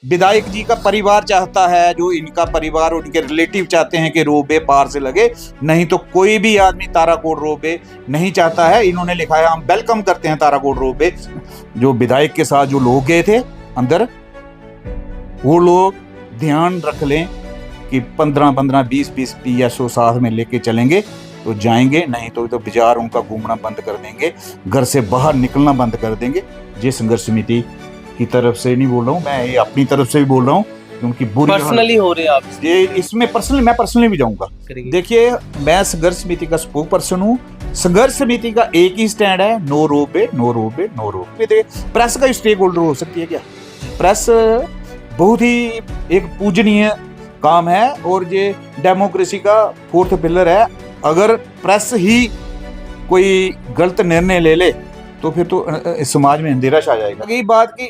विधायक जी का परिवार चाहता है, जो इनका परिवार उनके रिलेटिव चाहते हैं कि रोपवे पार से लगे, नहीं तो कोई भी आदमी ताराकोट रोपवे नहीं चाहता है। इन्होंने लिखा है हम वेलकम करते हैं ताराकोट रोपवे। जो विधायक के साथ जो लोग गए थे अंदर, वो लोग ध्यान रख लें कि 15-15, 20-20 PSO साथ में लेके चलेंगे तो जाएंगे, नहीं तो बाजार उनका घूमना बंद कर देंगे, घर से बाहर निकलना बंद कर देंगे। ये संघर्ष समिति की तरफ से नहीं बोल रहा हूँ मैं, ये अपनी तरफ से भी बोल रहा हूँ, क्योंकि बुरी पर्सनली हो रहे हैं आप ये इसमें मैं पर्सनली भी जाऊंगा। देखिए, मैं संघर्ष समिति का स्पोक पर्सन हूँ। संघर्ष समिति का एक ही स्टैंड है, no ropeway, no ropeway, no ropeway. Press का स्टेक होल्डर हो सकती है क्या? प्रेस बहुत ही एक पूजनीय काम है और ये डेमोक्रेसी का 4th पिलर है। अगर प्रेस ही कोई गलत निर्णय ले ले तो फिर तो समाज में अंधेरा छा जाएगा। यही बात कि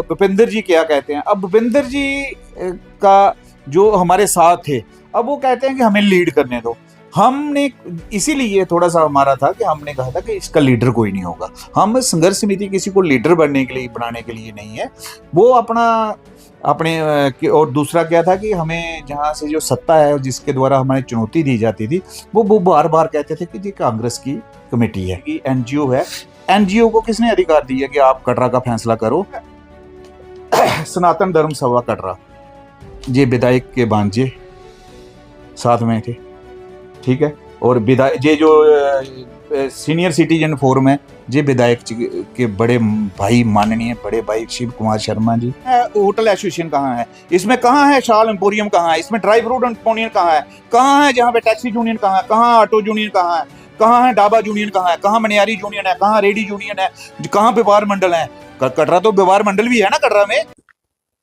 भूपेंद्र जी क्या कहते हैं। अब भूपेंद्र जी का जो हमारे साथ थे, अब वो कहते हैं कि हमें लीड करने दो। हमने इसीलिए थोड़ा सा हमारा था कि हमने कहा था कि इसका लीडर कोई नहीं होगा। हम संघर्ष समिति किसी को लीडर बनने के लिए, बनाने के लिए नहीं है। वो अपने और दूसरा क्या था कि हमें जहाँ से जो सत्ता है जिसके द्वारा हमें चुनौती दी जाती थी, वो बार बार कहते थे कि ये कांग्रेस की कमेटी है, कि NGO है। NGO को किसने अधिकार दिया कि आप कटरा का फैसला करो? सनातन धर्म सभा कटरा, ये विधायक के भांजे साथ में थे, ठीक है। और विधायक ये जो सीनियर सिटीजन फोरम है, ये विधायक के बड़े भाई, माननीय बड़े भाई शिव कुमार शर्मा जी। होटल एसोसिएशन कहाँ है? इसमें कहाँ है शाल एम्पोरियम? कहाँ है इसमें? ड्राई फ्रूट एम्पोरियम कहाँ है? कहाँ है जहाँ पे टैक्सी यूनियन? कहाँ है? कहाँ ऑटो यूनियन? कहाँ है? कहाँ है ढाबा यूनियन? कहाँ है? कहाँ मनियारी यूनियन है? कहाँ रेडी यूनियन है? कहाँ व्यापार मंडल है? कटरा तो व्यापार मंडल भी है ना कटरा में।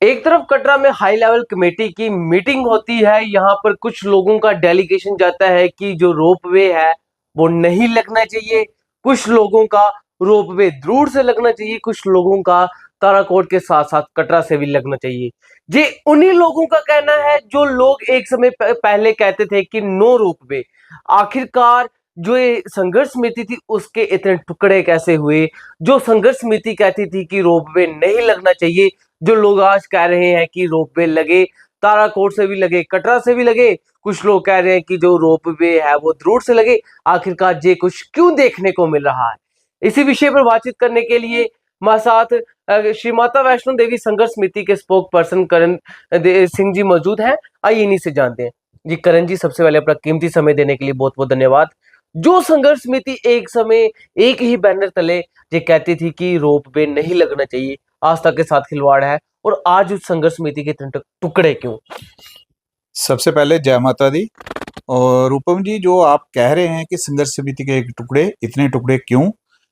एक तरफ कटरा में हाई लेवल कमेटी की मीटिंग होती है, यहाँ पर कुछ लोगों का डेलीगेशन जाता है कि जो रोपवे है वो नहीं लगना चाहिए, कुछ लोगों का रोपवे दूर से लगना चाहिए, कुछ लोगों का ताराकोट के साथ साथ कटरा से भी लगना चाहिए। ये उन्हीं लोगों का कहना है जो लोग एक समय पहले कहते थे कि नो रोपवे। आखिरकार जो ये संघर्ष समिति थी उसके इतने टुकड़े कैसे हुए? जो संघर्ष समिति कहती थी कि रोपवे नहीं लगना चाहिए, जो लोग आज कह रहे हैं कि रोपवे लगे, ताराकोट से भी लगे, कटरा से भी लगे, कुछ लोग कह रहे हैं कि जो रोपवे है वो ध्रुव से लगे। आखिरकार ये कुछ क्यों देखने को मिल रहा है? इसी विषय पर बातचीत करने के लिए हमारे साथ श्री माता वैष्णो देवी संघर्ष समिति के स्पोक पर्सन करण सिंह जी मौजूद हैं। आइए इन्हीं से जानते हैं। जी करण जी, सबसे पहले अपना कीमती समय देने के लिए बहुत बहुत धन्यवाद। जो संघर्ष समिति एक समय एक ही बैनर तले ये कहती थी कि रोपवे नहीं लगना चाहिए, आस्था के साथ खिलवाड़ है, और आज उस संघर्ष समिति के टुकड़े क्यों? सबसे पहले जय माता दी। और रूपम जी, जो आप कह रहे हैं कि संघर्ष समिति के एक टुकड़े, इतने टुकड़े क्यों?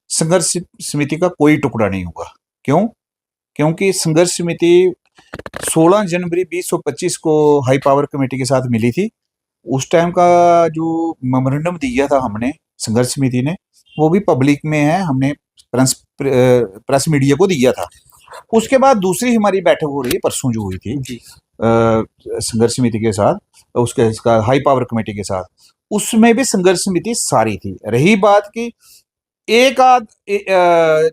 संघर्ष समिति का कोई टुकड़ा नहीं होगा। क्यों? क्योंकि संघर्ष समिति 16 जनवरी 2025 को हाई पावर कमेटी के साथ मिली थी। उस टाइम का जो मेमोरेंडम दिया था हमने, संघर्ष समिति ने, वो भी पब्लिक में है, हमने प्रेस मीडिया को दिया था। उसके बाद दूसरी हमारी बैठक हो रही है परसों जो हुई थी संघर्ष समिति के साथ, उसके इसका हाई पावर कमेटी के साथ, उसमें भी संघर्ष समिति सारी थी। रही बात की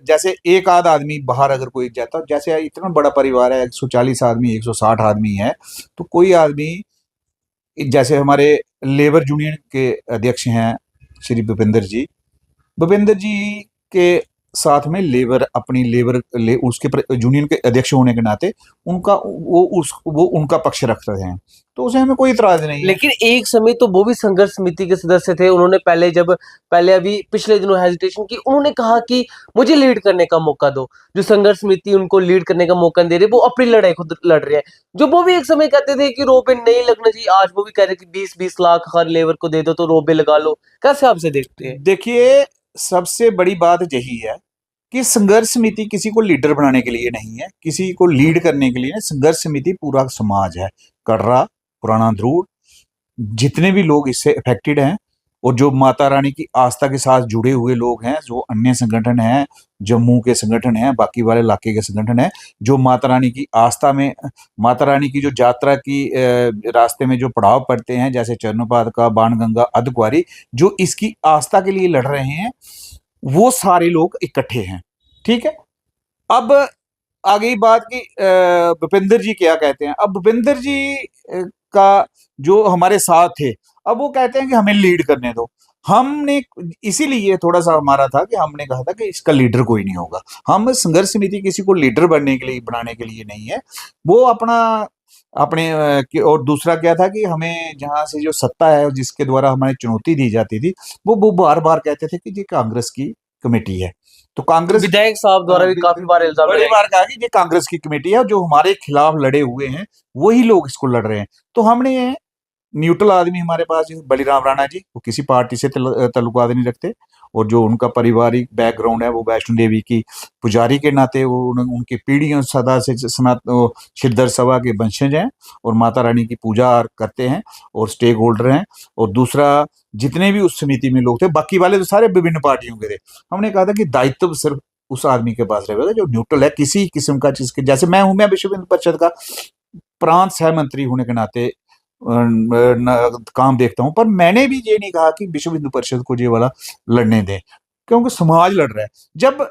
जैसे एक आध आदमी बाहर अगर कोई जाता, जैसे इतना बड़ा परिवार है, 140 आदमी, 160 आदमी है, तो कोई आदमी, जैसे हमारे लेबर यूनियन के अध्यक्ष हैं श्री भूपेंद्र जी के साथ में उसके यूनियन के अध्यक्ष होने के नाते उनका वो उनका पक्ष रख रहे हैं, तो उसे हमें कोई इतराज नहीं है। लेकिन एक समय तो वो भी संघर्ष समिति के सदस्य थे। उन्होंने पहले अभी पिछले दिनों हेजिटेशन की, उन्होंने कहा कि मुझे लीड करने का मौका दो। जो संघर्ष समिति उनको लीड करने का मौका दे रही, वो अपनी लड़ाई खुद लड़ रहे हैं। जो वो भी एक समय कहते थे कि रोपवे नहीं लगना चाहिए, आज वो भी कह रहे हैं कि 20-20 लाख हर लेबर को दे दो तो रोपवे लगा लो। कैसे आपसे देखते हैं? देखिए, सबसे बड़ी बात यही है कि संघर्ष समिति किसी को लीडर बनाने के लिए नहीं है, किसी को लीड करने के लिए नहीं। संघर्ष समिति पूरा समाज है। कटरा, पुराना ध्रुव, जितने भी लोग इससे अफेक्टेड हैं और जो माता रानी की आस्था के साथ जुड़े हुए लोग हैं, जो अन्य संगठन हैं, जम्मू के संगठन हैं, बाकी वाले इलाके के संगठन हैं, जो माता रानी की आस्था में, माता रानी की जो यात्रा की रास्ते में जो पड़ाव पड़ते हैं, जैसे चरणोपात का, बाणगंगा, अर्धकुंवारी, जो इसकी आस्था के लिए लड़ रहे हैं, वो सारे लोग इकट्ठे हैं, ठीक है। अब आ गई बात की भूपेंद्र जी क्या कहते हैं। अब भूपेंद्र जी का जो हमारे साथ थे, अब वो कहते हैं कि हमें लीड करने दो। हमने इसीलिए थोड़ा सा हमारा था कि हमने कहा था कि इसका लीडर कोई नहीं होगा। हम संघर्ष समिति किसी को लीडर बनने के लिए बनाने के लिए नहीं है। वो अपना अपने और दूसरा क्या था कि हमें जहां से जो सत्ता है जिसके द्वारा हमें चुनौती दी जाती थी, वो बार बार कहते थे कि ये कांग्रेस की कमेटी है। तो कांग्रेस विधायक साहब द्वारा भी काफी बार इल्जाम बड़ी लगाए बार कहा कि ये कांग्रेस की कमेटी है, जो हमारे खिलाफ लड़े हुए हैं वही लोग इसको लड़ रहे हैं। तो हमने न्यूट्रल आदमी हमारे पास जो बलीराम राणा जी, वो किसी पार्टी से ताल्लुकात नहीं रखते, और जो उनका पारिवारिक बैकग्राउंड है वो वैष्णो देवी की पुजारी के नाते वो उनकी पीढ़ियों सदा से सिद्धर सभा के वंशज हैं और माता रानी की पूजा करते हैं और स्टेक होल्डर हैं। और दूसरा, जितने भी उस समिति में लोग थे, बाकी वाले तो सारे विभिन्न पार्टियों के थे। हमने कहा था कि दायित्व सिर्फ उस आदमी के पास रहेगा जो न्यूट्रल है, किसी किस्म का चीज के, जैसे मैं हूं, मैं विश्व हिंदू परिषद का प्रांत सह मंत्री होने के नाते काम देखता हूं, पर मैंने भी ये नहीं कहा कि विश्व हिंदू परिषद को ये वाला लड़ने दें, क्योंकि समाज लड़ रहा है। जब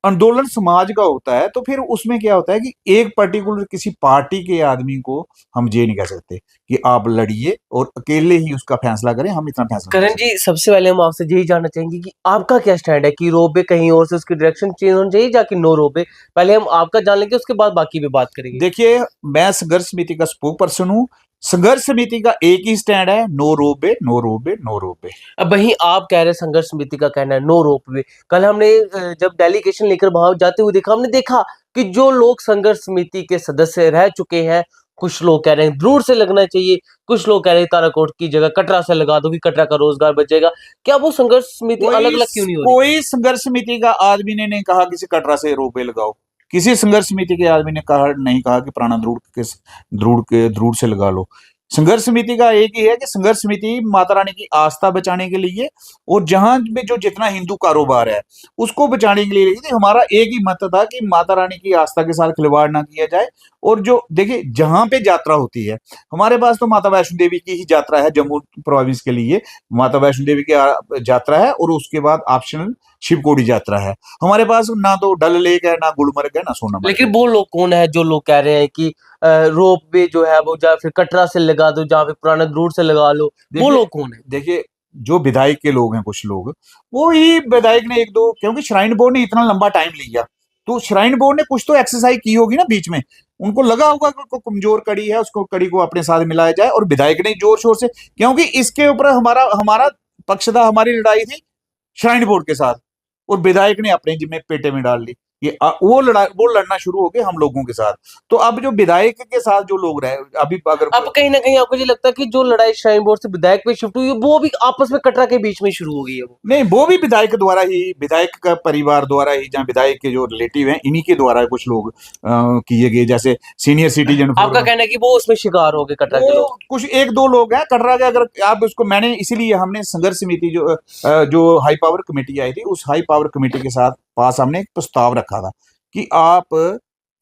आंदोलन समाज का होता है तो फिर उसमें क्या होता है कि एक पर्टिकुलर किसी पार्टी के आदमी को हम ये नहीं कह सकते कि आप लड़िए और अकेले ही उसका फैसला करें। हम इतना फैसला करण जी, सबसे पहले हम आपसे यही जानना चाहेंगे कि आपका क्या स्टैंड है कि रोपवे कहीं और से उसकी डायरेक्शन चेंज होनी चाहिए या कि नो रोपवे। पहले हम आपका जान लेंगे, उसके बाद बाकी पे बात करेंगे। देखिए, मैं संघर्ष समिति का स्पोक पर्सन हूँ। संघर्ष समिति का एक ही स्टैंड है, no ropeway, no ropeway, no ropeway. अब वहीं आप कह रहे हैं संघर्ष समिति का कहना है नो रोपवे। कल हमने जब डेलीगेशन लेकर वहां जाते हुए देखा, हमने देखा कि जो लोग संघर्ष समिति के सदस्य रह चुके हैं, कुछ लोग कह रहे हैं ध्रुव से लगना चाहिए, कुछ लोग कह रहे हैं ताराकोट की जगह कटरा से लगा दो कि कटरा का रोजगार बचेगा। क्या वो संघर्ष समिति अलग अलग क्यों नहीं हो रही? कोई संघर्ष समिति का आदमी ने नहीं कहा किसी कटरा से रोपवे लगाओ। किसी संघर्ष समिति के आदमी ने कहा नहीं, कहा कि प्राणा ध्रुव से लगा लो। संघर्ष समिति का एक ही है कि संघर्ष समिति माता रानी की आस्था बचाने के लिए और जहां में जो जितना हिंदू कारोबार है उसको बचाने के लिए, हमारा एक ही मत था कि माता रानी की आस्था के साथ खिलवाड़ ना किया जाए। और जो देखिए, जहां पे यात्रा होती है, हमारे पास तो माता वैष्णो देवी की ही यात्रा है, जम्मू प्रोविंस के लिए माता वैष्णो देवी की यात्रा है, और उसके बाद ऑप्शनल शिवकोड़ी यात्रा है। हमारे पास ना तो डल लेक है, ना गुलमर्ग है, ना सोनामर्ग। लेकिन वो लोग कौन है जो लोग कह रहे हैं कि रोप वे जो है वो या फिर कटरा से लगा दो, जहाँ पे पुराना रूट से लगा लो, वो लोग कौन है? देखिए, जो विधायक के लोग हैं, कुछ लोग वो ही विधायक ने एक दो, क्योंकि श्राइन बोर्ड ने इतना लंबा टाइम लिया, तो श्राइन बोर्ड ने कुछ तो एक्सरसाइज की होगी ना बीच में। उनको लगा होगा कि कमजोर कड़ी है, उसको कड़ी को अपने साथ मिलाया जाए, और विधायक ने जोर शोर से, क्योंकि इसके ऊपर हमारा हमारा पक्ष था, हमारी लड़ाई थी श्राइन बोर्ड के साथ, और विधायक ने अपने जिम्मे पेटे में डाल ली। वो लड़ना शुरू हो गए हम लोगों के साथ। तो अब जो विधायक के साथ जो लोग रहे अभी, अगर अब कहीं ना कहीं आपको ये लगता है कि जो लड़ाई श्राइन बोर्ड से विधायक पे शिफ्ट हुई है, वो भी आपस में कटरा के बीच में शुरू हो गई है? वो नहीं, वो भी विधायक द्वारा ही, विधायक का परिवार द्वारा ही, जहाँ विधायक के जो रिलेटिव हैं इन्हीं के द्वारा कुछ लोग किए गए, जैसे सीनियर सिटीजन। आपका कहना है कि वो उसमें शिकार हो गए कटरा के लोग? कुछ एक दो लोग हैं कटरा के, अगर आप उसको, मैंने इसीलिए हमने संघर्ष समिति जो हाई पावर कमेटी आई थी, उस हाई पावर कमेटी के साथ पास हमने एक प्रस्ताव रखा था कि आप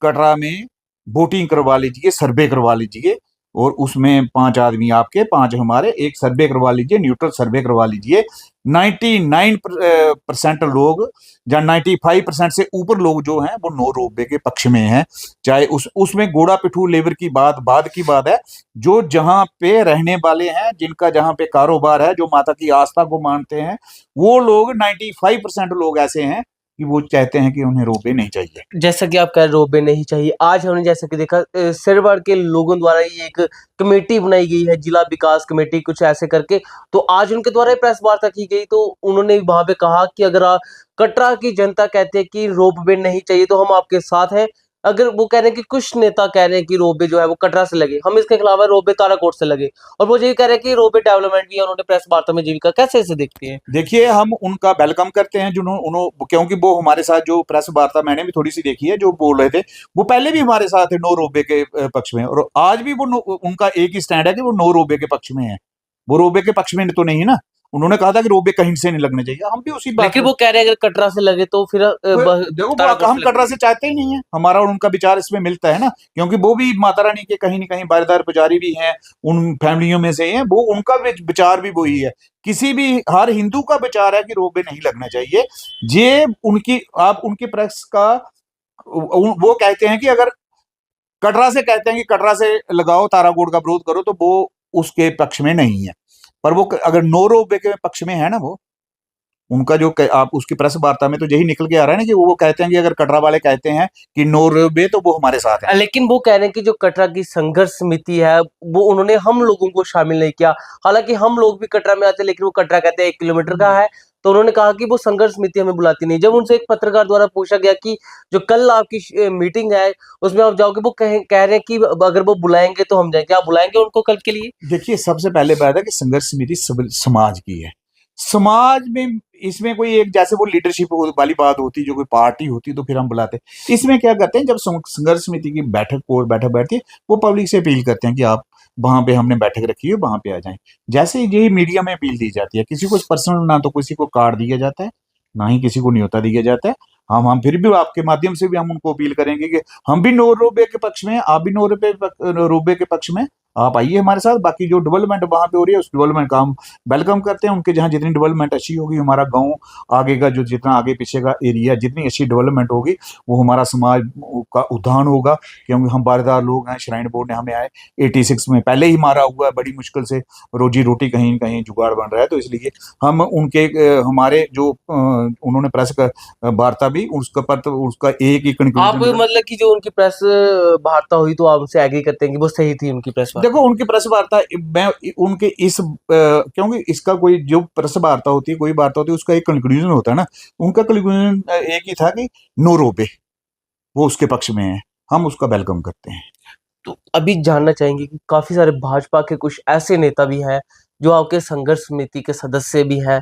कटरा में वोटिंग करवा लीजिए, सर्वे करवा लीजिए, और उसमें 5 आदमी आपके, 5 हमारे, एक सर्वे करवा लीजिए, न्यूट्रल सर्वे करवा लीजिए। 99% लोग या 95% से ऊपर लोग जो हैं वो नो रोपवे के पक्ष में हैं। चाहे उसमें गोड़ा पिठू लेबर की बात बाद की बात है। जो जहां पे रहने वाले हैं, जिनका जहां पे कारोबार है, जो माता की आस्था को मानते हैं, वो लोग 95% लोग ऐसे हैं कि वो चाहते हैं कि उन्हें रोपवे नहीं चाहिए। जैसा कि आप कह रहे रोपवे नहीं चाहिए, आज हमने जैसा कि देखा सिरवाड़ के लोगों द्वारा ये एक कमेटी बनाई गई है, जिला विकास कमेटी कुछ ऐसे करके, तो आज उनके द्वारा प्रेस वार्ता की गई, तो उन्होंने वहां पे कहा कि अगर कटरा की जनता कहते हैं कि रोपवे नहीं चाहिए तो हम आपके साथ हैं। अगर वो कह रहे हैं कि कुछ नेता कह रहे हैं कि रोपवे जो है वो कटरा से लगे, हम इसके खिलाफ है, रोपवे ताराकोट से लगे, और वो ये कह रहे हैं कि रोपवे डेवलपमेंट भी है। उन्होंने प्रेस वार्ता में जीविका कैसे इसे देखती है? देखिए, हम उनका वेलकम करते हैं, क्योंकि वो हमारे साथ जो प्रेस वार्ता मैंने भी थोड़ी सी देखी है, जो बोल रहे थे वो पहले भी हमारे साथ थे नो रोपवे के पक्ष में, और आज भी उनका एक ही स्टैंड है कि वो नो रोपवे के पक्ष में है। वो रोपवे के पक्ष में तो नहीं ना, उन्होंने कहा था कि रोपवे कहीं से नहीं लगने चाहिए, हम भी उसी बात। लेकिन वो कह रहे हैं अगर कटरा से लगे तो फिर देखो, हम कटरा से चाहते ही नहीं है, हमारा और उनका विचार इसमें मिलता है ना, क्योंकि वो भी माता रानी के कहीं ना कहीं बारदार पुजारी भी हैं, उन फैमिलियों में से हैं, वो उनका विचार भी वही है। किसी भी हर हिंदू का विचार है कि रोपवे नहीं लगना चाहिए। ये उनकी, आप उनकी प्रेस का वो कहते हैं कि अगर कटरा से कहते हैं कि कटरा से लगाओ ताराकोट का विरोध करो, तो वो उसके पक्ष में नहीं है। पर वो अगर नो रोपवे के पक्ष में है ना, वो उनका जो आप उसकी प्रेस वार्ता में तो यही निकल के आ रहा है ना कि वो कहते हैं कि अगर कटरा वाले कहते हैं कि नो रोपवे तो वो हमारे साथ है। लेकिन वो कह रहे हैं कि जो कटरा की संघर्ष समिति है वो उन्होंने हम लोगों को शामिल नहीं किया। हालांकि हम लोग भी कटरा में आते हैं, लेकिन वो कटरा कहते हैं 1 किलोमीटर का है, तो उन्होंने कहा कि वो संघर्ष समिति हमें बुलाती नहीं। जब उनसे एक पत्रकार द्वारा पूछा गया कि जो कल आपकी मीटिंग है उसमें आप जाओगे, वो कह रहे हैं कि अगर वो बुलाएंगे तो हम जाएंगे। आप बुलाएंगे उनको कल के लिए? देखिए, सबसे पहले बात है कि संघर्ष समिति समाज की है। समाज में इसमें कोई एक जैसे वो लीडरशिप वाली बात होती, जो कोई पार्टी होती तो फिर हम बुलाते। इसमें क्या करते हैं, जब संघर्ष समिति की बैठक बैठती है, वो पब्लिक से अपील करते हैं कि आप वहां पे हमने बैठक रखी है, वहां पे आ जाएं। जैसे यही मीडिया में अपील दी जाती है, किसी को पर्सनल ना तो किसी को कार्ड दिया जाता है, ना ही किसी को न्योता दिया जाता है। हम फिर भी आपके माध्यम से भी हम उनको अपील करेंगे कि हम भी नो रोपवे के पक्ष में, आप भी नो रोपवे के पक्ष में, आप आइए हमारे साथ। बाकी जो डेवलपमेंट वहां पे हो रही है, उस डेवलपमेंट का हम वेलकम करते हैं। उनके जहाँ जितनी डेवलपमेंट अच्छी होगी, हमारा गांव आगे का जो जितना आगे पीछे का एरिया, जितनी अच्छी डेवलपमेंट होगी, वो हमारा समाज का उद्धान होगा। क्योंकि हम बारदार लोग हैं, श्राइन बोर्ड ने हमें आए 86 में पहले ही मारा हुआ है, बड़ी मुश्किल से रोजी रोटी कहीं न कहीं जुगाड़ बन रहा है। तो इसलिए हम उनके हमारे जो उन्होंने प्रेस का वार्ता भी उसका पर उसका एक ही आप कंक्लूजन। मतलब कि जो उनकी प्रेस वार्ता हुई तो आप उनसे एग्री करते हैं कि वो सही थी उनकी प्रेस वार्ता? देखो, उनकी प्रेस वार्ता, मैं उनके इस क्योंकि इसका कोई जो प्रेस वार्ता होती है, कोई वार्ता होती है, उसका एक कंक्लूजन होता है ना। उनका कंक्लूजन एक ही था कि नो रोपवे, वो उसके पक्ष में है, हम उसका वेलकम करते हैं। तो अभी जानना चाहेंगे कि काफी सारे भाजपा के कुछ ऐसे नेता भी हैं जो आपके संघर्ष समिति के सदस्य भी हैं,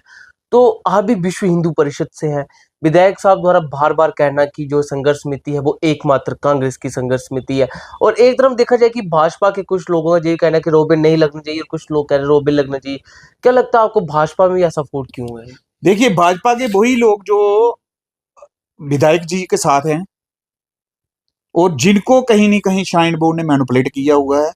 तो आप भी विश्व हिंदू परिषद से हैं। विधायक साहब द्वारा बार बार कहना कि जो संघर्ष समिति है वो एकमात्र कांग्रेस की संघर्ष समिति है, और एक तरफ देखा जाए कि भाजपा के कुछ लोगों का यही कहना है कि रोबे नहीं लगना चाहिए, और कुछ लोग कह रहे हैं रोबे लगना चाहिए। क्या लगता है आपको भाजपा में ऐसा फूट क्यों है? देखिए, भाजपा के वही लोग जो विधायक जी के साथ हैं, और जिनको कहीं न कहीं श्राइन बोर्ड ने मैनिपुलेट किया हुआ है,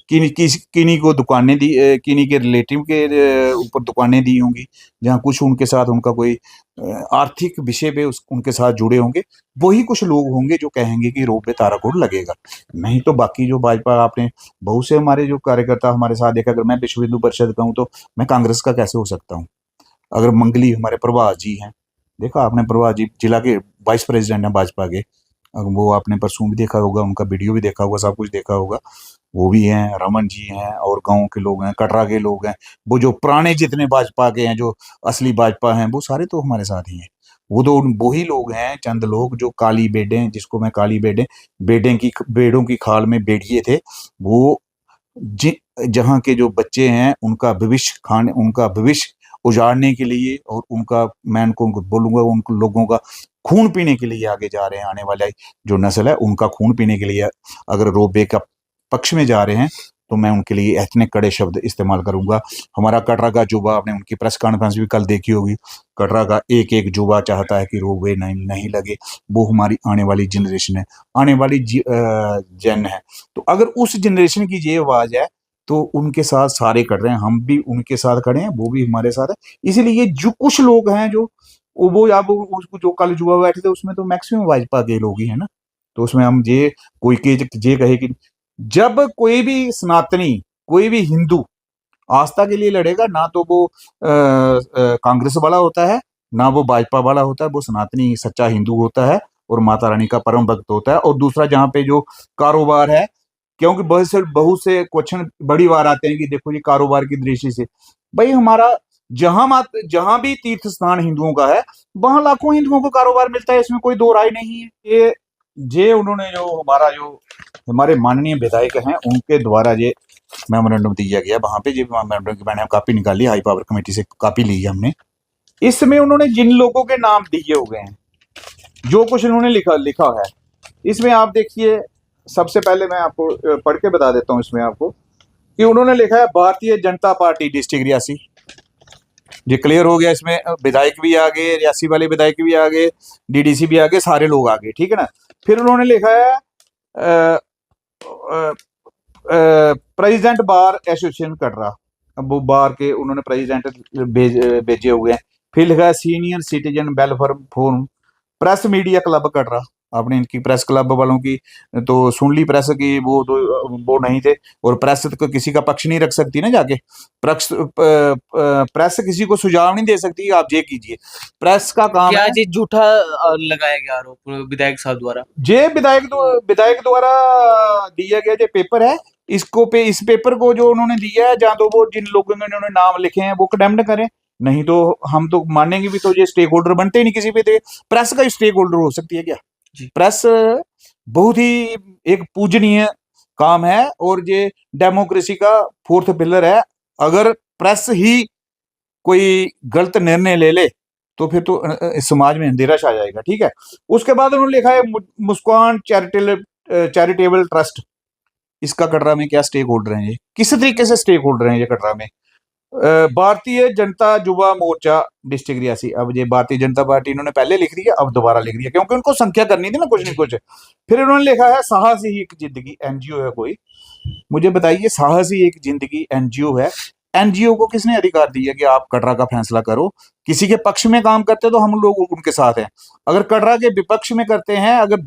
किन्हीं को दुकानें दी, किन्हीं के रिलेटिव के ऊपर दुकानें दी होंगी, जहाँ कुछ उनके साथ उनका कोई आर्थिक विषय पे उनके साथ जुड़े होंगे, वही कुछ लोग होंगे जो कहेंगे कि रोप पे ताराकोट लगेगा। नहीं तो बाकी जो भाजपा, आपने बहुत से हमारे जो कार्यकर्ता हमारे साथ देखा, अगर मैं विश्व हिंदू परिषद का हूँ तो मैं कांग्रेस का कैसे हो सकता हूँ? अगर मंगली हमारे प्रभात जी हैं, देखा आपने, प्रभात जी जिला के वाइस प्रेसिडेंट हैं भाजपा के, वो आपने परसों भी देखा होगा, उनका वीडियो भी देखा होगा, सब कुछ देखा होगा। वो भी हैं, रमन जी हैं, और गाँव के लोग हैं, कटरा के लोग हैं। वो जो पुराने जितने भाजपा के हैं, जो असली भाजपा हैं, वो सारे तो हमारे साथ ही हैं। वो तो वही लोग हैं, चंद लोग जो काली बेडें, जिसको मैं काली बेडें, बेड़ों की खाल में बेड़िए थे, वो जहाँ के जो बच्चे हैं उनका भविष्य उजाड़ने के लिए, और उनका, मैं उनको बोलूंगा, उन लोगों का खून पीने के लिए आगे जा रहे हैं। आने वाला जो नस्ल है उनका खून पीने के लिए अगर रोबे का पक्ष में जा रहे हैं, तो मैं उनके लिए इतने कड़े शब्द इस्तेमाल करूंगा। हमारा कटरा का युवा, आपने उनकी प्रेस कॉन्फ्रेंस भी कल देखी होगी, कटरा का एक एक युवा चाहता है कि रोबे नहीं लगे। वो हमारी आने वाली जनरेशन है, आने वाली जन है। तो अगर उस जनरेशन की ये आवाज है, तो उनके साथ सारे खड़ रहे हैं, हम भी उनके साथ खड़े हैं, वो भी हमारे साथ है। इसलिए जो कुछ लोग हैं, जो वो आप उसको जो कल युवा बैठे थे, उसमें तो मैक्सिमम भाजपा के लोग ही है ना। तो उसमें हम ये कहे कि जब कोई भी सनातनी, कोई भी हिंदू आस्था के लिए लड़ेगा ना, तो वो कांग्रेस वाला होता है, ना वो भाजपा वाला होता है। वो सनातनी सच्चा हिंदू होता है और माता रानी का परम भक्त होता है। और दूसरा, जहाँ पे जो कारोबार है, क्योंकि बहुत से क्वेश्चन बड़ी बार आते हैं कि देखो ये कारोबार की दृष्टि से, भाई हमारा जहां भी तीर्थ स्थान हिंदुओं का है, वहां लाखों हिंदुओं को कारोबार मिलता है, इसमें कोई दो राय नहीं है। ये उन्होंने जो हमारे माननीय विधायक हैं, उनके द्वारा ये मेमोरेंडम दिया गया, वहां पे ये मेमोरेंडम की मैंने कॉपी निकाली, हाई पावर कमेटी से कॉपी ली है हमने। इसमें उन्होंने जिन लोगों के नाम दिए हुए हैं, जो कुछ उन्होंने लिखा है, इसमें आप देखिए। सबसे पहले मैं आपको पढ़ के बता देता हूँ इसमें आपको, कि उन्होंने लिखा है भारतीय जनता पार्टी डिस्ट्रिक्ट रियासी। ये क्लियर हो गया। इसमें विधायक भी आ गए, रियासी वाले विधायक भी आ गए, डीडीसी भी आ गए, सारे लोग आ गए, ठीक है ना। फिर उन्होंने लिखा है प्रेसिडेंट बार एसोसिएशन कटरा। अब वो बार के उन्होंने प्रेसिडेंट भेजे हुए हैं। फिर लिखा है senior citizen welfare forum, press media club Katra. आपने इनकी प्रेस क्लब वालों की तो सुन ली, प्रेस की वो नहीं थे, और प्रेस तो किसी का पक्ष नहीं रख सकती ना जाके। प्रेस किसी को सुझाव नहीं दे सकती आप ये कीजिए, प्रेस का काम क्या है। जी झूठा लगाया गया आरोप विधायक साहब द्वारा? जे विधायक द्वारा दिया गया जो पेपर है, इस पेपर को जो उन्होंने दिया है, जहाँ तो वो जिन लोगों ने उन्होंने नाम लिखे हैं वो कंडेम्ड करें, नहीं तो हम तो मानेंगे भी, तो ये स्टेक होल्डर बनते ही नहीं किसी पे। तो प्रेस का स्टेक होल्डर हो सकती है क्या? जी। प्रेस बहुत ही एक पूजनीय काम है, और ये डेमोक्रेसी का फोर्थ पिलर है। अगर प्रेस ही कोई गलत निर्णय ले ले तो फिर तो समाज में अंधेरा छा जाएगा, ठीक है। उसके बाद उन्होंने लिखा है मुस्कान चैरिटेबल ट्रस्ट, इसका कटरा में क्या स्टेक होल्डर हैं, ये किस तरीके से स्टेक होल्डर हैं ये कटरा में? भारतीय जनता युवा मोर्चा डिस्ट्रिक्ट रियासी, अब ये भारतीय जनता पार्टी इन्होंने पहले लिख दिया, अब दोबारा लिख दिया, क्योंकि उनको संख्या करनी थी ना कुछ नहीं कुछ। फिर उन्होंने लिखा है साहस ही एक जिंदगी, एनजीओ है कोई, मुझे बताइए साहस ही एक जिंदगी एनजीओ है। एनजीओ को किसने अधिकार दिया कि आप कटरा का फैसला करो? किसी के पक्ष में काम करते तो हम लोग उनके साथ हैं, अगर कटरा के विपक्ष में करते हैं, अगर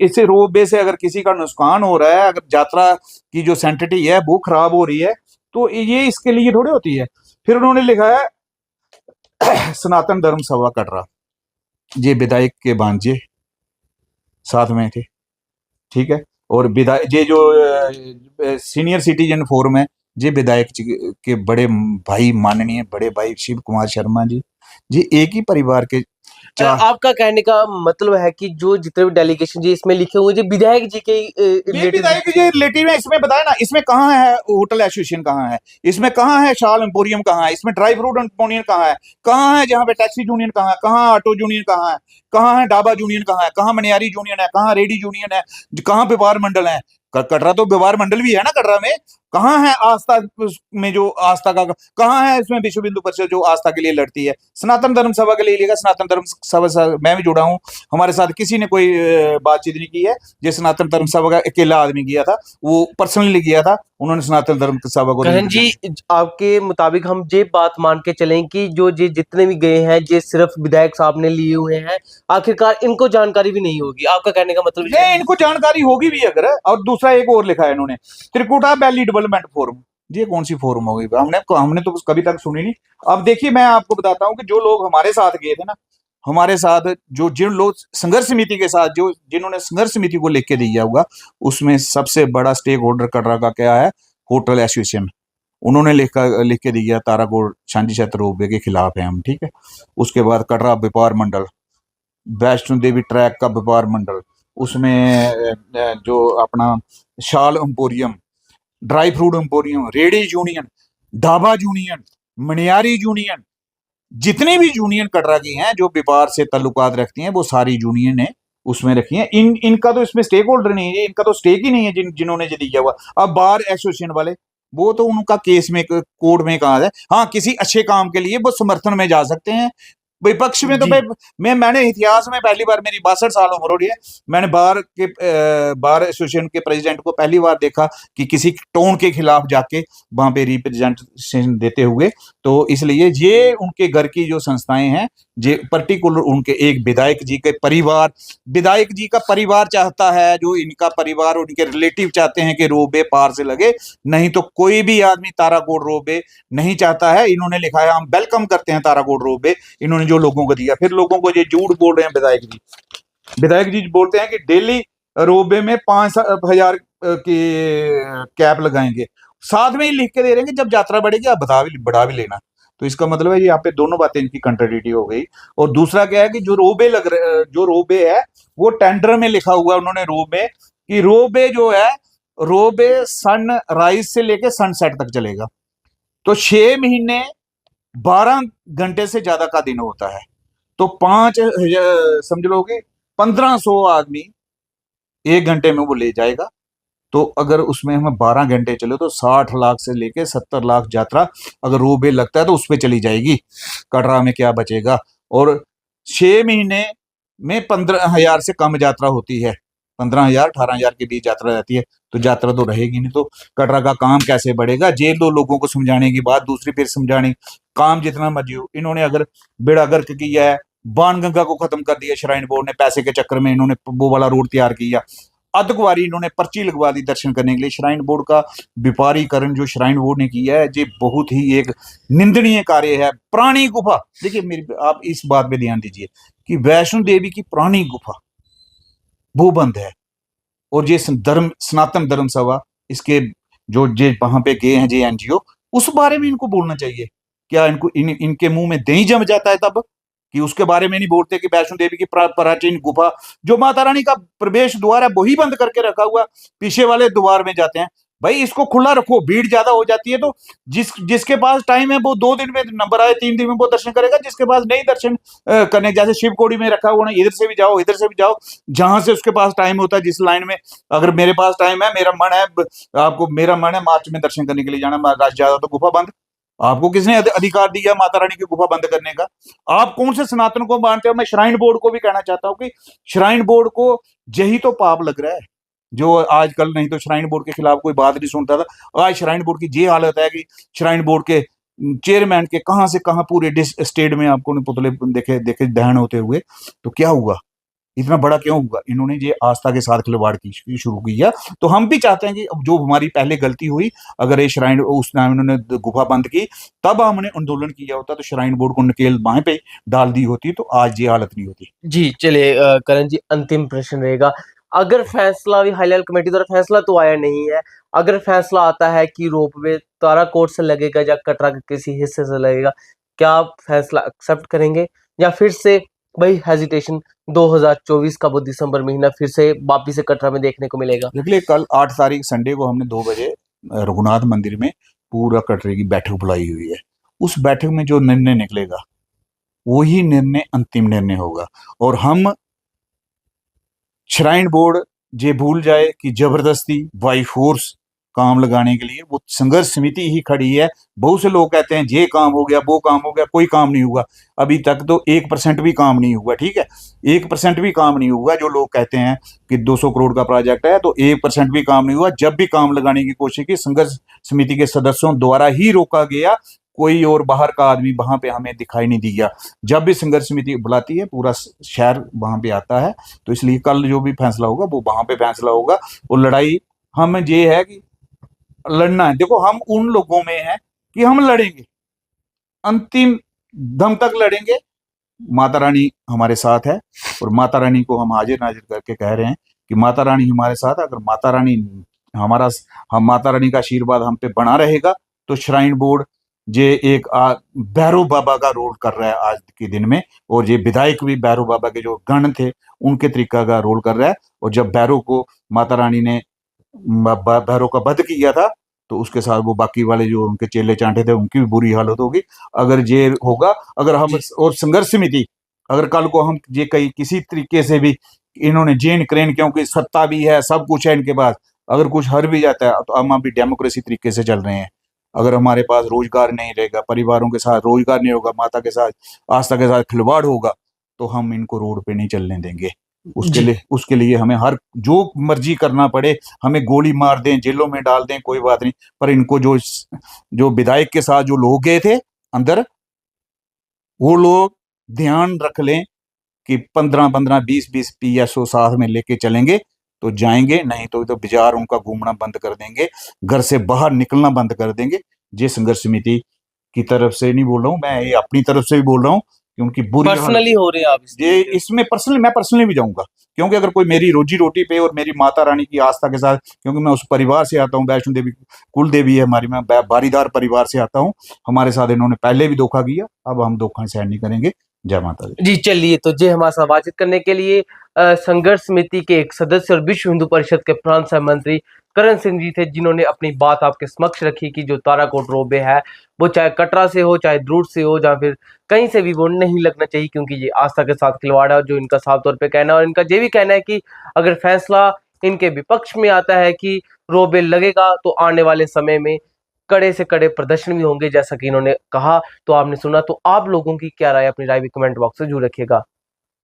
इससे रोपवे से अगर किसी का नुकसान हो रहा है, अगर यात्रा की जो सैंक्टिटी है वो खराब हो रही है, तो ये इसके लिए थोड़ी होती है। फिर उन्होंने लिखा है सनातन धर्म सभा कटरा, ये विधायक के भांजे साथ में थे, ठीक है। और विधायक ये जो सीनियर सिटीजन फोरम है, ये विधायक जी के बड़े भाई, माननीय बड़े भाई शिव कुमार शर्मा जी, ये एक ही परिवार के आपका कहने का मतलब है कि जो जितने भी डेलीगेशन जी इसमें लिखे हुए जो विधायक जी के विधायक जी रिलेटिव है, इसमें बताया ना, इसमें कहाँ है होटल एसोसिएशन, कहाँ है इसमें, कहाँ है शाल एम्पोरियम, कहाँ है इसमें ड्राई फ्रूट एम्पोरियम, कहाँ है जहाँ पे टैक्सी यूनियन, कहाँ ऑटो यूनियन, कहाँ है ढाबा यूनियन, कहाँ मनियारी यूनियन है, कहाँ रेडी यूनियन है, कहाँ व्यापार मंडल है? कटरा तो व्यापार मंडल भी है ना कटरा में। कहाँ है आस्था में जो आस्था का, कहाँ है इसमें विश्व हिंदू परिषद जो आस्था के लिए लड़ती है? सनातन धर्म सभा के लिए लिखा, सनातन धर्म सभा मैं भी जुड़ा हूँ, हमारे साथ किसी ने कोई बातचीत नहीं की है, ये सनातन धर्म सभा का अकेला आदमी किया था, वो पर्सनली किया था, उन्होंने सनातन धर्म सभा को। करण जी आपके मुताबिक हम ये बात मान के चलें कि जो ये जितने भी गए हैं ये सिर्फ विधायक साहब ने लिए हुए हैं, आखिरकार इनको जानकारी भी नहीं होगी, आपका कहने का मतलब? नहीं, इनको जानकारी होगी भी अगर। और दूसरा एक और लिखा है इन्होंने, त्रिकुटा वैली डेवलपमेंट फोरम, ये कौन सी फोरम होगी? हमने तो कभी तक सुनी नहीं। अब देखिए मैं आपको बताता हूँ कि जो लोग हमारे साथ गए थे ना, हमारे साथ जो जिन लोग संघर्ष समिति के साथ, जो जिन्होंने संघर्ष समिति को लिख के दिया होगा, उसमें सबसे बड़ा स्टेक होल्डर कटरा का क्या है? Hotel association. उन्होंने लिख के दिया ताराकोट सांझी क्षेत्र रोपवे के खिलाफ है हम, ठीक है। उसके बाद कटरा व्यापार मंडल, वैष्णो देवी ट्रैक का व्यापार मंडल, उसमें जो अपना shawl emporium, dry fruit emporium, रेडी यूनियन, ढाबा यूनियन, मनियारी यूनियन, जितनी भी यूनियन कटरा की हैं जो व्यापार से ताल्लुकात रखती हैं, वो सारी यूनियन है उसमें रखी है। इनका तो इसमें स्टेक होल्डर नहीं है, इनका तो स्टेक ही नहीं है जिन्होंने जो दिया हुआ। अब बार एसोसिएशन वाले, वो तो उनका केस में कोर्ट में कहा है, हाँ किसी अच्छे काम के लिए वो समर्थन में जा सकते हैं। विपक्ष में तो मैंने इतिहास में पहली बार, मेरी 62 साल उम्र हो रही है, मैंने बार एसोसिएशन के प्रेसिडेंट को पहली बार देखा कि किसी टोन के खिलाफ जाके वहां पे रिप्रेजेंटेशन देते हुए। तो इसलिए ये उनके घर की जो संस्थाएं हैं, ये पर्टिकुलर उनके एक विधायक जी के परिवार, विधायक जी का परिवार चाहता है, जो इनका परिवार, उनके रिलेटिव चाहते हैं कि रोपवे पार से लगे, नहीं तो कोई भी आदमी ताराकोट रोपवे नहीं चाहता है। इन्होंने लिखा है हम वेलकम करते हैं ताराकोट रोपवे, इन्होंने जो लोगों को दिया। फिर लोगों को ये झूठ बोल रहे हैं विधायक जी बोलते हैं कि डेली रोपवे में 5,000 की कैप लगाएंगे, साथ में ही लिख के दे रहे हैं कि जब यात्रा बढ़ेगी आप बढ़ा भी लेना। तो इसका मतलब है यहाँ पे दोनों बातें इनकी कंट्राडिक्टी हो गई। और दूसरा क्या है कि जो रोपवे है वो टेंडर में लिखा हुआ उन्होंने रोपवे कि रोपवे जो है, रोपवे सन राइज से लेके सनसेट तक चलेगा, तो 6 महीने 12 घंटे से ज्यादा का दिन होता है, तो 5 समझ लो कि 1500 आदमी 1 घंटे में वो ले जाएगा। तो अगर उसमें हमें 12 घंटे चले तो 60 लाख से लेके 70 लाख यात्रा अगर रोपवे लगता है तो उस पर चली जाएगी, कटरा में क्या बचेगा? और 6 महीने में 15,000 से कम यात्रा होती है, 15,000 18,000 के बीच यात्रा रहती है, तो यात्रा तो रहेगी नहीं, तो कटरा का काम कैसे बढ़ेगा? जेल दो लोगों को समझाने की बात, दूसरी फिर समझाने, काम जितना मर्जी हो। इन्होंने अगर बेड़ा गर्क किया है, बाणगंगा को खत्म कर दिया श्राइन बोर्ड ने, पैसे के चक्कर में इन्होंने वो वाला रोड तैयार किया। अधकवारी इन्होंने पर्ची लगवा दी दर्शन करने के लिए। श्राइन बोर्ड का व्यापारीकरण जो श्राइन बोर्ड ने किया है, ये बहुत ही एक निंदनीय कार्य है। पुरानी गुफा, देखिए मेरी, आप इस बात पे ध्यान दीजिए कि वैष्णो देवी की पुरानी गुफा वो बंद है, और ये धर्म सनातन धर्म सभा, इसके जो जे वहां पे गए हैं जे एनजीओ, उस बारे में इनको बोलना चाहिए। क्या इनको इनके मुंह में दही जम जाता है तब कि उसके बारे में नहीं बोलते कि वैष्णो देवी की प्राचीन गुफा जो माता रानी का प्रवेश द्वार है वही बंद करके रखा हुआ, पीछे वाले द्वार में जाते हैं। भाई इसको खुला रखो, भीड़ ज्यादा हो जाती है तो जिसके पास टाइम है वो 2 दिन में नंबर आए, 3 दिन में वो दर्शन करेगा। जिसके पास नहीं दर्शन करने, जैसे शिवकोड़ी में रखा हुआ ना, इधर से भी जाओ इधर से भी जाओ, जहां से उसके पास टाइम होता है, जिस लाइन में। अगर मेरे पास टाइम है, मेरा मन है, आपको मेरा मन है मार्च में दर्शन करने के लिए जाना, रात ज्यादा तो गुफा बंद। आपको किसने अधिकार दिया माता रानी की गुफा बंद करने का? आप कौन से सनातन को मानते हो? मैं श्राइन बोर्ड को भी कहना चाहता हूं कि श्राइन बोर्ड को यही तो पाप लग रहा है जो आजकल, नहीं तो श्राइन बोर्ड के खिलाफ कोई बात नहीं सुनता था। आज श्राइन बोर्ड की ये हालत है कि श्राइन बोर्ड के चेयरमैन के कहां से कहां पूरे स्टेट में आपको पुतले देखे देखे दहन होते हुए। तो क्या हुआ, इतना बड़ा क्यों हुआ? इन्होंने ये आस्था के साथ खिलवाड़ की शुरू किया। तो हम भी चाहते हैं कि अब जो हमारी पहले गलती हुई, अगर ये श्राइन उस टाइम इन्होंने गुफा बंद की, तब हमने आंदोलन किया होता तो श्राइन बोर्ड को नकेल बाहें पे डाल दी होती, तो आज ये हालत नहीं होती। जी चलिए करण जी, अंतिम प्रश्न रहेगा। अगर फैसला भी हाई लेवल कमेटी द्वारा फैसला तो आया नहीं है, अगर फैसला आता है कि रोपवे ताराकोट से लगेगा या कटरा के किसी हिस्से से लगेगा, क्या आप फैसला एक्सेप्ट करेंगे या फिर से वही हेजिटेशन 2024 का वो दिसंबर महीना फिर से वापिस से कटरा में देखने को मिलेगा? देखिए कल 8 तारीख संडे को हमने 2 बजे रघुनाथ मंदिर में पूरा कटरे की बैठक बुलाई हुई है। उस बैठक में जो निर्णय निकलेगा वही निर्णय अंतिम निर्णय होगा। और हम श्राइन बोर्ड ये भूल जाए कि जबरदस्ती बाई फोर्स काम लगाने के लिए वो संघर्ष समिति ही खड़ी है। बहुत से लोग कहते हैं ये काम हो गया वो काम हो गया, कोई काम नहीं हुआ अभी तक। तो 1% भी काम नहीं हुआ, ठीक है, 1% भी काम नहीं हुआ। जो लोग कहते हैं कि 200 करोड़ का प्रोजेक्ट है, तो 1% भी काम नहीं हुआ। जब भी काम लगाने की कोशिश की, संघर्ष समिति के सदस्यों द्वारा ही रोका गया। कोई और बाहर का आदमी वहां पे हमें दिखाई नहीं दिया। जब भी संघर्ष समिति बुलाती है पूरा शहर वहां पे आता है। तो इसलिए कल जो भी फैसला होगा वो वहां पे फैसला होगा। और लड़ाई हम ये है कि लड़ना है। देखो हम उन लोगों में हैं कि हम लड़ेंगे, अंतिम दम तक लड़ेंगे। माता रानी हमारे साथ है और माता रानी को हम हाजिर नाजिर करके कह रहे हैं कि माता रानी हमारे साथ है। अगर माता रानी हम माता रानी का आशीर्वाद हम पे बना रहेगा तो श्राइन बोर्ड ये एक भैरव बाबा का रोल कर रहा है आज के दिन में। और ये विधायक भी भैरव बाबा के जो गण थे उनके तरीका का रोल कर रहा है। और जब भैरव को माता रानी ने भैरव का वध किया था तो उसके साथ वो बाकी वाले जो उनके चेले चांटे थे उनकी भी बुरी हालत होगी। अगर ये होगा, अगर हम और संघर्ष समिति अगर कल को हम ये कहीं किसी तरीके से भी इन्होंने जेन क्रेन, क्योंकि सत्ता भी है सब कुछ है इनके पास, अगर कुछ हर भी जाता है तो हम अभी डेमोक्रेसी तरीके से चल रहे हैं। अगर हमारे पास रोजगार नहीं रहेगा, परिवारों के साथ रोजगार नहीं होगा, माता के साथ आस्था के साथ खिलवाड़ होगा, तो हम इनको रोड पे नहीं चलने देंगे। उसके लिए हमें हर जो मर्जी करना पड़े, हमें गोली मार दें, जेलों में डाल दें, कोई बात नहीं। पर इनको जो विधायक के साथ जो लोग गए थे अंदर, वो लोग ध्यान रख लें कि 15-15, 20-20 PSO साथ में लेके चलेंगे तो जाएंगे, नहीं तो बाजार उनका घूमना बंद कर देंगे, घर से बाहर निकलना बंद कर देंगे। ये संघर्ष समिति की तरफ से नहीं बोल रहा हूँ मैं, ये अपनी तरफ से भी बोल रहा हूँ कि उनकी बुरी पर्सनली हो रहे हैं आप ये इसमें मैं पर्सनली भी जाऊंगा। क्योंकि अगर कोई मेरी रोजी रोटी पे और मेरी माता रानी की आस्था के साथ, क्योंकि मैं उस परिवार से आता हूँ, वैष्णो देवी कुल देवी है हमारी, मैं बारीदार परिवार से आता हूँ। हमारे साथ इन्होंने पहले भी धोखा किया, अब हम धोखा सहन नहीं करेंगे। जय माता दी। जी चलिए, तो जे हमारे साथ बातचीत करने के लिए संघर्ष समिति के एक सदस्य और विश्व हिंदू परिषद के प्रांत सह मंत्री करण सिंह जी थे, जिन्होंने अपनी बात आपके समक्ष रखी कि जो ताराकोट रोपवे है वो चाहे कटरा से हो, चाहे द्रुड़ से हो, या फिर कहीं से भी वो नहीं लगना चाहिए, क्योंकि ये आस्था के साथ खिलवाड़ है। जो इनका साफ तौर पे कहना है, और इनका ये भी कहना है कि अगर फैसला इनके विपक्ष में आता है कि रोपवे लगेगा तो आने वाले समय में कड़े से कड़े प्रदर्शन भी होंगे, जैसा कि इन्होंने कहा। तो आपने सुना, तो आप लोगों की क्या राय, अपनी राय भी कमेंट बॉक्स में जरूर रखिएगा।